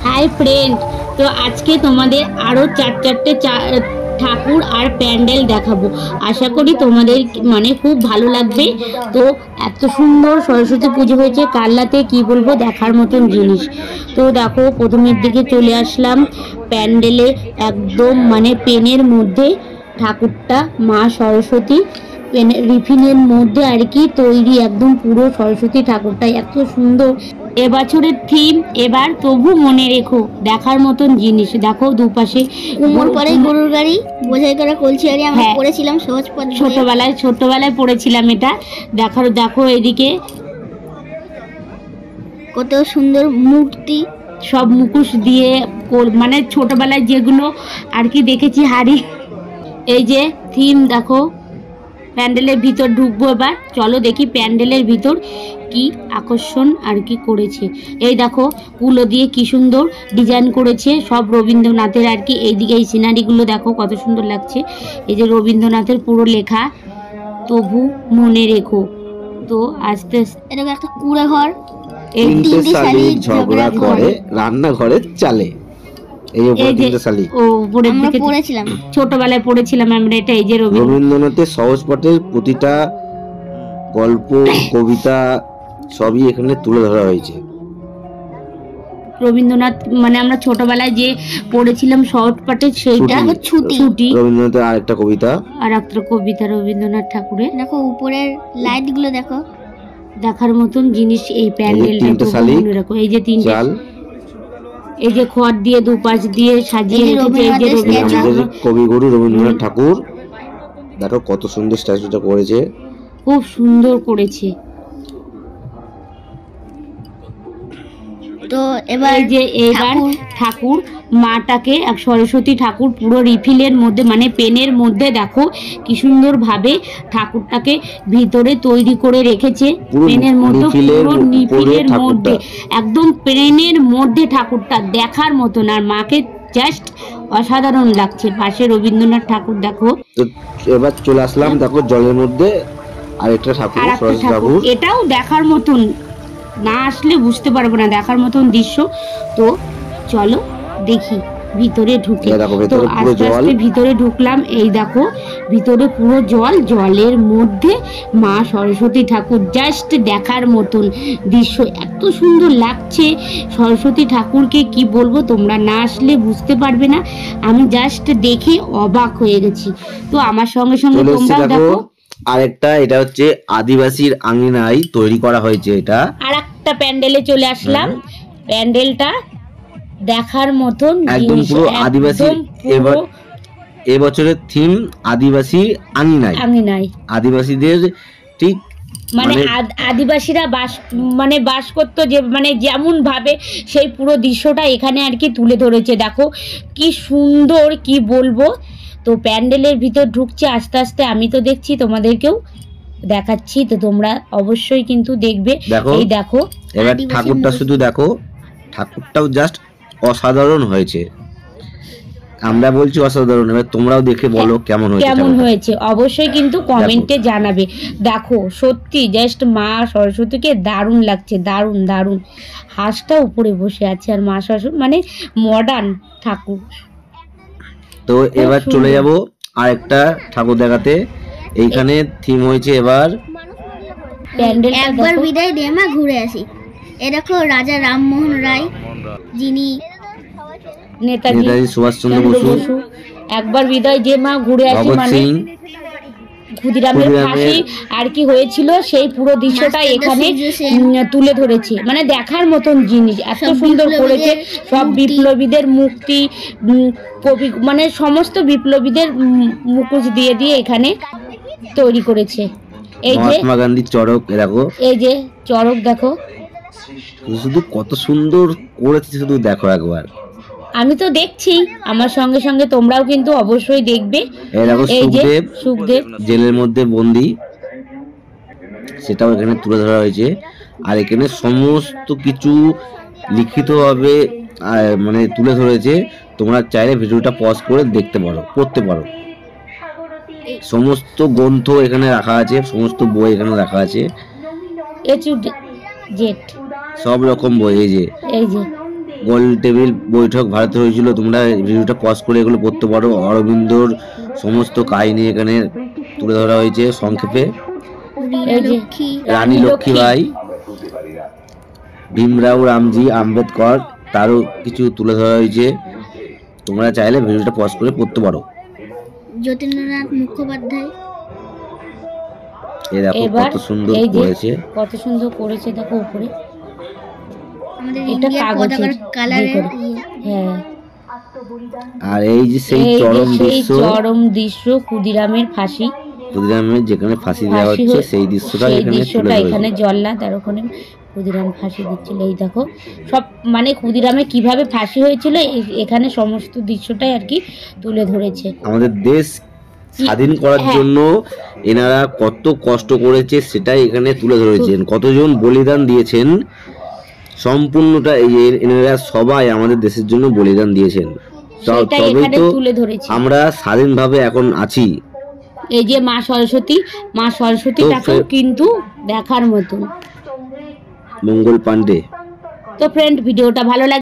Hi friend, तो आज के तुम्हारे आरो चारटे ठाकुर और पैंडल देखाबो। आशा करी तुम्हारे माने खूब भालो लागबे। तो एत सुंदर सरस्वती पुजो होयेछे काल्लाते, कि बोलबो देखार मतन जिनिस। तो देखो प्रथमेर दिके चले आसलाम पैंडेले एकदम माने पेनेर मध्य ठाकुरटा मा सरस्वती रिफिनेर मध्य आर की तैरी एकदम पुरो सरस्वती ठाकुरटा एत सुंदर। এবছরের থিম এবার তবু মনে রেখো দেখার মতন জিনিস। দেখো দুপাশে কুমোর পরে গরুর গাড়ি বোঝাই করা কলসি গাড়ি আমরা পড়েছিলাম সহজ পথ ছোটবেলায় পড়েছিলাম এটা। দেখো এদিকে কত সুন্দর মূর্তি, সব মুখোশ দিয়ে মানে ছোটবেলায় যেগুলো আর কি দেখেছি হাড়ি। এই যে থিম দেখো। প্যান্ডেলের ভিতর ঢুকবো এবার, চলো দেখি প্যান্ডেলের ভিতর কি আকর্ষণ আর কি করেছে। এই দেখো কুলো দিয়ে কি সুন্দর ডিজাইন করেছে, সব রবীন্দ্রনাথের আর কি। এইদিকে এই সিনারিগুলো দেখো কত সুন্দর লাগছে। এই যে রবীন্দ্রনাথের পুরো লেখা তবু মনে রেখো। তো আস্তে এটা একটা কুড়ে ঘর, এই তিনটে শালি ঝগড়া করে রান্নাঘরে চালে। ছোটবেলায় পড়েছিলাম আমরা এটা। এই যে রবীন্দ্রনাথের সহজ পাঠের প্রতিটা গল্প কবিতা সবই এখানে তুলে ধরা হয়েছে। রবীন্দ্রনাথ মানে আমরা ছোটবেলায় যে পড়েছিলাম সহজ পাঠে, সেইটা ছুটি। রবীন্দ্রনাথের আরেকটা কবিতা রবীন্দ্রনাথ ঠাকুরের। দেখো উপরের লাইট গুলো দেখো, দেখার মতন জিনিস। এই প্যান্ডেলটা এই যে তিনটে, এই যে খড় দিয়ে দুপাশ দিয়ে সাজিয়ে রেখেছে। এই যে কবিগুরু রবীন্দ্রনাথ ঠাকুর, দেখো কত সুন্দর স্ট্যাচুটা করেছে, খুব সুন্দর করেছে। তো এবার ঠাকুর মাটাকে এক সরস্বতী ঠাকুর পুরো রিফিলের মধ্যে মানে পেনের মধ্যে দেখো কি সুন্দর ভাবে ঠাকুরটাকে ভিতরে তৈরি করে রেখেছে। পেনের মধ্যে পুরো রিফিলের মধ্যে একদম পেনের মধ্যে ঠাকুরটা দেখার মতন, আর মাকে জাস্ট অসাধারণ লাগছে। পাশে রবীন্দ্রনাথ ঠাকুর দেখো। তো এবার চলে আসলাম দেখো জলের মধ্যে আরেকটা ঠাকুর সরস্বতী ঠাকুর, এটাও দেখার মতন, না আসলে বুঝতে পারবো না দেখার মতন দৃশ্য। তো চলো দেখি ভিতরে ঢুকে। তো আস্তে আস্তে ভিতরে ঢুকলাম। এই দেখো ভিতরে পুরো জল, জলের মধ্যে মা সরস্বতী ঠাকুর, জাস্ট দেখার মতন দৃশ্য। এত সুন্দর লাগছে সরস্বতী ঠাকুরকে, কি বলবো, তোমরা না আসলে বুঝতে পারবে না। আমি জাস্ট দেখে অবাক হয়ে গেছি। তো আমার সঙ্গে সঙ্গে তোমরাও দেখো। আরেকটা এটা হচ্ছে আদিবাসীর আঙিনায় তৈরি করা হয়েছে। এটা আরেকটা প্যান্ডেলে চলে আসলাম। প্যান্ডেলটা দেখার মতন একদম পুরো আদিবাসী। এবার এবছরের থিম আদিবাসী আঙিনায়। আদিবাসীদের ঠিক মানে আদিবাসীরা বাস করতো যে মানে যেমন ভাবে সেই পুরো দৃশ্যটা এখানে আর কি তুলে ধরেছে। দেখো কি সুন্দর, কি বলবো। তো প্যান্ডেলের ভিতর ঢুকছে আস্তে আস্তে, আমি তো দেখছি, তোমাদেরকেও দেখাচ্ছি। তো তোমরা অবশ্যই কিন্তু দেখবে। এই দেখো এবার ঠাকুরটা শুধু দেখো, ঠাকুরটাও জাস্ট অসাধারণ হয়েছে। আমরা বলছি অসাধারণ, এবার তোমরাও দেখে বলো কেমন হয়েছে। অবশ্যই কিন্তু কমেন্টে জানাবে। দেখো সত্যি জাস্ট মা সরস্বতীকে দারুণ লাগছে, দারুণ দারুণ। হাঁসটা উপরে বসে আছে, আর মা সরস্বতী মানে মডার্ন ঠাকুর। তো এবার চলে যাব আরেকটা ঠাকুর দেখাতে। এইখানে থিম হয়েছে এবার একবার বিদায় দিয়ে মা ঘুরে আসি। এ দেখো রাজা রামমোহন রায়, যিনি নেতাজি সুভাষচন্দ্র বসু। একবার বিদায় দিয়ে মা ঘুরে আসি মানে ক্ষুদিরামের ফাঁসি আর কি হয়েছিল, সেই পুরো দৃশ্যটা এখানে তুলে ধরেছে। মানে দেখার মতন জিনিস, এত সুন্দর করেছে। সব বিপ্লবীদের মুক্তি, কবি মানে সমস্ত বিপ্লবীদের মুখোশ দিয়ে দিয়ে এখানে তৈরি করেছে। এই যে মহাত্মা গান্ধীর চরক, দেখো এই যে চরক দেখো, শুধু কত সুন্দর করেছে, শুধু দেখো একবার। আমি তো দেখছি, আমার সঙ্গে সঙ্গে তোমরাও কিন্তু অবশ্যই দেখবে। এই যে সুখদেব জেলের মধ্যে বন্দী, সেটাও এখানে তুলে ধরা হয়েছে। আর এখানে সমস্ত কিছু লিখিতভাবে মানে তুলে ধরেছে। তোমরা চাইলে ভিডিওটা পজ করে দেখতে পারো, পড়তে পারো। সমস্ত গ্রন্থ এখানে রাখা আছে, সমস্ত বই এখানে রাখা আছে। জেড সব রকম বই। এই যে গোল টেবিল বৈঠক ভারতে হয়েছিল। তোমরা ভিডিওটা পজ করে এগুলো পড়তে পারো। অরবিন্দর সমস্ত কাহিনী এখানে তুলে ধরা হয়েছে সংক্ষেপে। রানী লক্ষ্মীবাই, ভীমরাও রামজি আম্বেদকর, তারও কিছু তুলে ধরা হয়েছে। তোমরা চাইলে ভিডিওটা পজ করে পড়তে পারো। যতীন্দ্রনাথ মুখোপাধ্যায়, এই দেখো কত সুন্দর করেছে, কত সুন্দর করেছে দেখো উপরে। আমাদের এটা ইন্ডিয়ার কাগজের পতাকার কালারের হ্যাঁ। আর এই যে সেই চরম দৃশ্য ক্ষুদিরামের ফাঁসি, ক্ষুদিরামের যেখানে ফাঁসি দেওয়া হচ্ছে সেই দৃশ্যটা এখানে জল্লাদ আর ওখানে ক্ষুদিরাম ফাঁসি দিচ্ছিল। এই দেখো সব মানে ক্ষুদিরামে কিভাবে ফাঁসি হয়েছিল এখানে সমস্ত দৃশ্যটাই আর কি তুলে ধরেছে। আমাদের দেশ স্বাধীন করার জন্য এনারা কত কষ্ট করেছে সেটাই এখানে তুলে ধরেছেন, কতজন বলিদান দিয়েছেন সম্পূর্ণটা এনারা সবাই আমাদের দেশের জন্য বলিদান দিয়েছেন। তবেই তো আমরা স্বাধীনভাবে এখন আছি। এই যে মা সরস্বতীটাকেও কিন্তু দেখার মতন। মঙ্গল পান্ডে। তো ফ্রেন্ড, ভিডিওটা ভালো লাগে